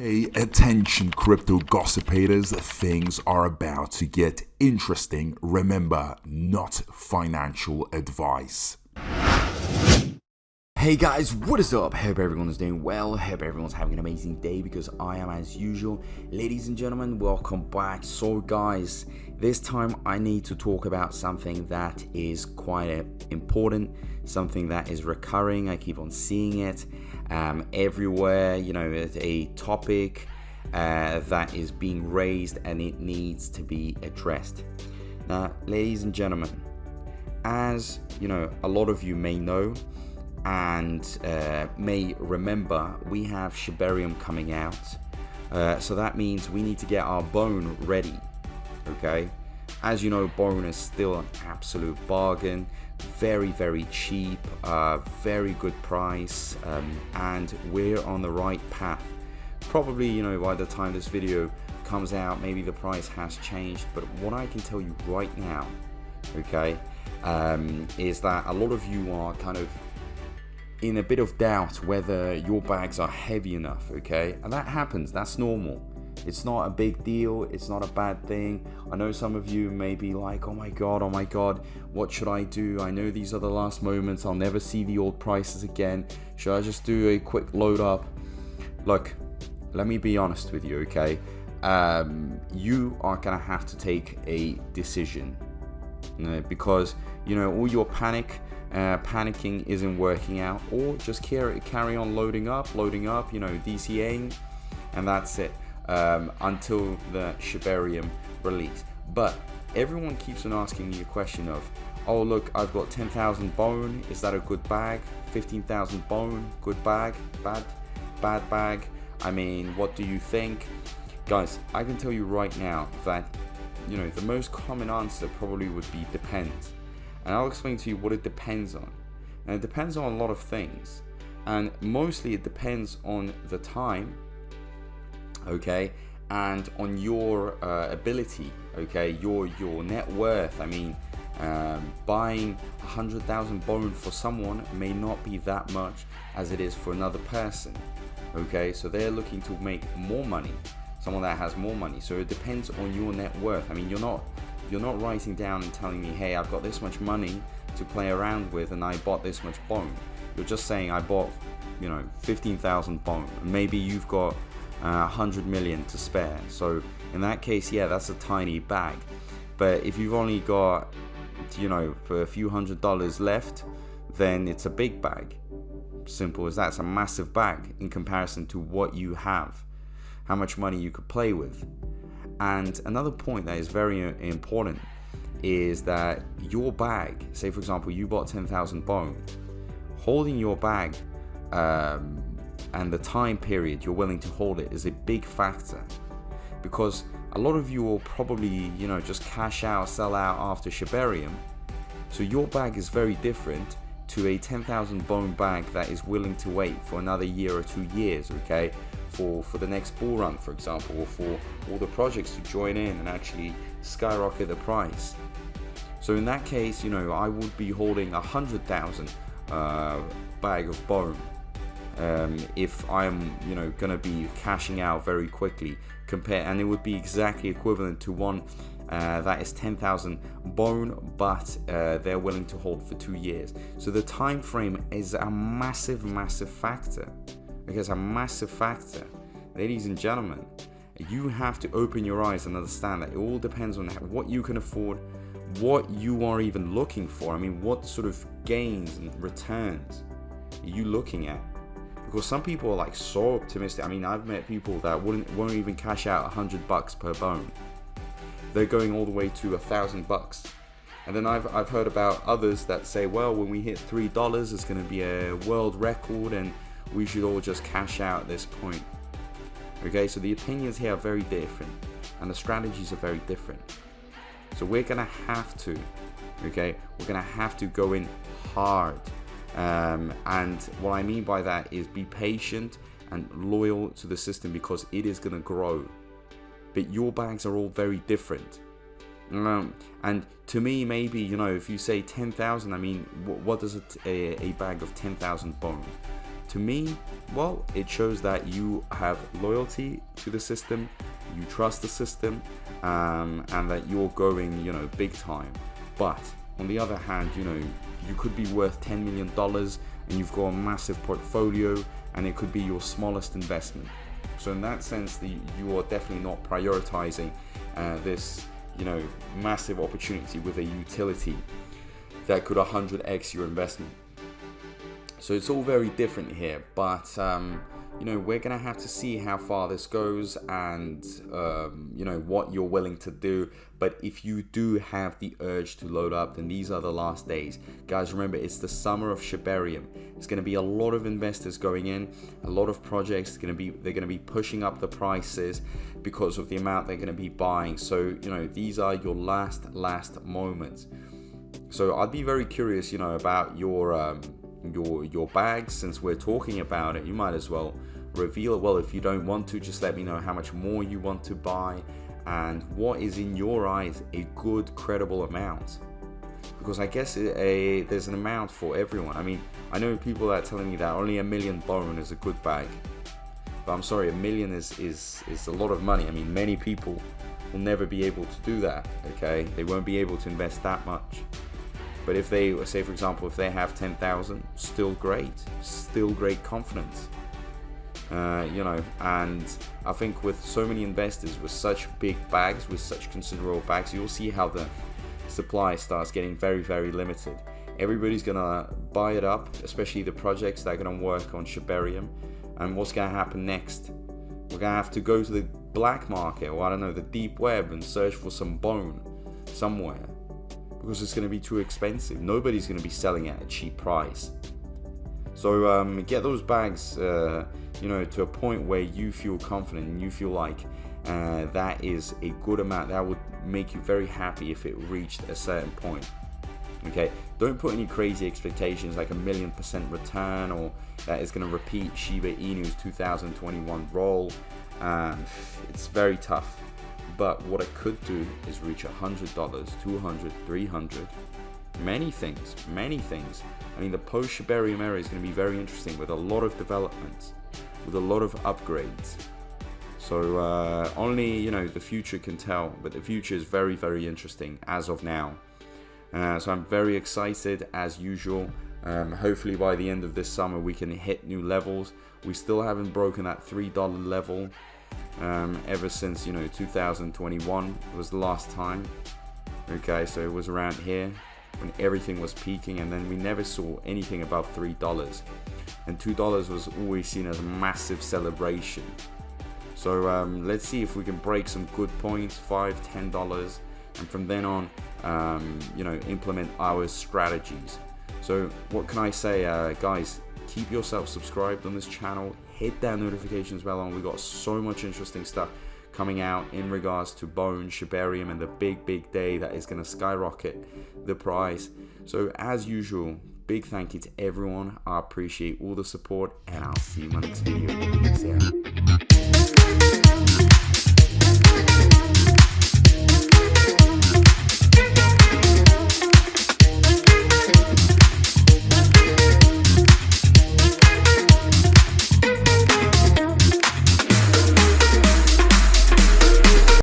Pay attention, crypto gossipators. Things are about to get interesting. Remember, not financial advice. Hey guys, what is up? Hope everyone is doing well. Hope everyone's having an amazing day, because I am as usual. Ladies and gentlemen, welcome back. So guys, this time I need to talk about something that is quite important, something that is recurring. I keep on seeing it everywhere. You know, it's a topic that is being raised and it needs to be addressed. Now, ladies and gentlemen, as you know, a lot of you may know and may remember, we have Shibarium coming out, so that means we need to get our Bone ready. Okay, as you know, Bone is still an absolute bargain, very cheap, very good price, and we're on the right path. Probably, you know, by the time this video comes out, maybe the price has changed, but what I can tell you right now, okay, is that a lot of you are kind of in a bit of doubt whether your bags are heavy enough. Okay, and that happens, that's normal. It's not a big deal, it's not a bad thing. I know some of you may be like, oh my god, what should I do? I know these are the last moments, I'll never see the old prices again. Should I just do a quick load up? Look, let me be honest with you, okay? You are gonna have to take a decision, because you know, all your panicking isn't working out, or just carry on loading up, you know, DCAing, and that's it, until the Shibarium release. But everyone keeps on asking me a question of, oh look, I've got 10,000 Bone, is that a good bag? 15,000 Bone, good bag, bad bag? I mean, what do you think? Guys, I can tell you right now that, you know, the most common answer probably would be depends. And I'll explain to you what it depends on. And it depends on a lot of things. And mostly it depends on the time, okay, and on your ability, okay, your net worth. I mean, buying 100,000 Bone for someone may not be that much as it is for another person, okay? So they're looking to make more money, someone that has more money. So it depends on your net worth. I mean, you're not writing down and telling me, hey, I've got this much money to play around with and I bought this much Bone. You're just saying, I bought, you know, 15,000 Bone. Maybe you've got 100 million to spare. So in that case, yeah, that's a tiny bag. But if you've only got, you know, for a few $100s left, then it's a big bag. Simple as that. It's a massive bag in comparison to what you have, how much money you could play with. And another point that is very important is that your bag, say for example, you bought 10,000 Bone, holding your bag and the time period you're willing to hold it is a big factor, because a lot of you will probably, you know, just cash out, sell out after Shibarium. So your bag is very different to a 10,000 Bone bag that is willing to wait for another year or 2 years, okay, for the next bull run, for example, or for all the projects to join in and actually skyrocket the price. So in that case, you know, I would be holding 100,000 bag of Bone if I'm, you know, gonna be cashing out very quickly, and it would be exactly equivalent to one that is 10,000 Bone, but they're willing to hold for 2 years. So the time frame is a massive factor. Okay, it's a massive factor. Ladies and gentlemen, you have to open your eyes and understand that it all depends on what you can afford, what you are even looking for. I mean, what sort of gains and returns are you looking at? Because some people are like so optimistic. I mean, I've met people that won't even cash out $100 per Bone. They're going all the way to $1,000. And then I've heard about others that say, well, when we hit $3, it's going to be a world record and we should all just cash out at this point. Okay, so the opinions here are very different and the strategies are very different. So we're gonna have to, okay, we're gonna have to go in hard. And what I mean by that is be patient and loyal to the system, because it is gonna grow. But your bags are all very different. And to me, maybe, you know, if you say 10,000, I mean, what does a bag of 10,000 Bone? To me, well, it shows that you have loyalty to the system, you trust the system, and that you're going, big time. But on the other hand, you could be worth $10 million and you've got a massive portfolio, and it could be your smallest investment. So in that sense, you are definitely not prioritizing this, massive opportunity with a utility that could 100x your investment. So it's all very different here, but we're gonna have to see how far this goes, and what you're willing to do. But if you do have the urge to load up, then these are the last days, guys. Remember, it's the summer of Shibarium. It's going to be a lot of investors going in, a lot of projects. They're going to be pushing up the prices because of the amount they're going to be buying. So these are your last moments. So I'd be very curious about your bags. Since we're talking about it, you might as well reveal it. Well, if you don't want to, just let me know how much more you want to buy and what is in your eyes a good, credible amount. Because I guess there's an amount for everyone. I mean, I know people that are telling me that only $1 million bone is a good bag, but I'm sorry, $1 million is a lot of money. I mean, many people will never be able to do that. Okay, they won't be able to invest that much. But if they say, for example, if they have 10,000, still great confidence. And I think with so many investors with such big bags, with such considerable bags, you'll see how the supply starts getting very, very limited. Everybody's gonna buy it up, especially the projects that are gonna work on Shibarium. And what's gonna happen next? We're gonna have to go to the black market, or I don't know, the deep web, and search for some bone somewhere, because it's gonna be too expensive. Nobody's gonna be selling at a cheap price. So get those bags to a point where you feel confident and you feel like that is a good amount. That would make you very happy if it reached a certain point. Okay, don't put any crazy expectations like 1,000,000% return, or that is going to repeat Shiba Inu's 2021 roll. It's very tough. But what it could do is reach $100, $200, $300. Many things. I mean, the post-Shibarium era is going to be very interesting, with a lot of developments, with a lot of upgrades. So only the future can tell, but the future is very, very interesting as of now. So I'm very excited as usual. Hopefully by the end of this summer we can hit new levels. We still haven't broken that $3 level ever since 2021 was the last time. Okay, so it was around here when everything was peaking, and then we never saw anything above $3, and $2 was always seen as a massive celebration. So let's see if we can break some good points, $5, $10, and from then on implement our strategies. So what can I say, guys? Keep yourself subscribed on this channel, hit that notifications bell on. We got so much interesting stuff coming out in regards to Bone, Shibarium, and the big day that is going to skyrocket the price. So as usual, big thank you to everyone. I appreciate all the support, and I'll see you in my next video. Peace out.